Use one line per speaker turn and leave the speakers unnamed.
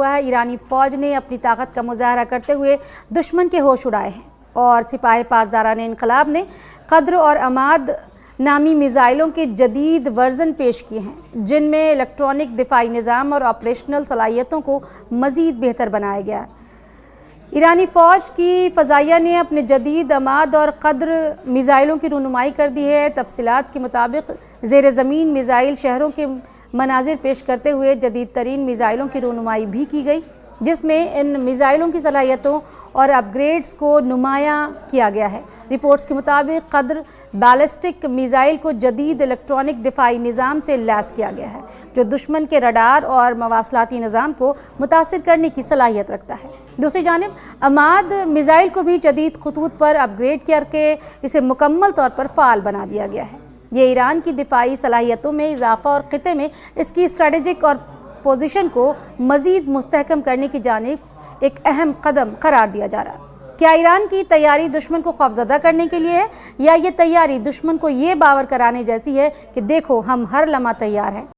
हुआ है। ईरानी फ़ौज ने अपनी ताकत का मुजाहरा करते हुए दुश्मन के होश उड़ाए हैं और सिपाही पासदारान इनकलाब ने कद्र और अमाद नामी मिज़ाइलों के जदीद वर्जन पेश किए हैं, जिनमें इलेक्ट्रॉनिक दिफाई निज़ाम और ऑपरेशनल सलाहियतों को मज़ीद बेहतर बनाया गया। ईरानी फ़ौज की फ़ज़ाइया ने अपने जदीद अमाद और कद्र मिज़ाइलों की रहनुमाई कर दी है। तफसीलात के मुताबिक ज़ेर ज़मीन मिज़ाइल शहरों के मनाजिर पेश करते हुए जदीद तरीन मिज़ाइलों की रहनुमाई भी की गई, जिसमें इन मिज़ाइलों की सलाहियतों और अपग्रेड्स को नुमायाँ किया गया है। रिपोर्ट्स के मुताबिक कद्र बैलिस्टिक मिज़ाइल को जदीद इलेक्ट्रॉनिक दिफाई निज़ाम से लैस किया गया है, जो दुश्मन के रडार और मवासलाती निज़ाम को मुतासिर करने की सलाहियत रखता है। दूसरी जानिब अमाद मिज़ाइल को भी जदीद खतूत पर अपग्रेड करके इसे मुकम्मल तौर पर फ़ाल बना दिया गया है। ये ईरान की दिफाई सलाहियतों में इजाफ़ा और ख़िते में इसकी स्ट्रेटेजिक और पोजीशन को मज़ीद मुस्तहकम करने की जानिब एक अहम कदम करार दिया जा रहा है। क्या ईरान की तैयारी दुश्मन को खौफज़दा करने के लिए है, या ये तैयारी दुश्मन को ये बावर कराने जैसी है कि देखो हम हर लम्हा तैयार हैं।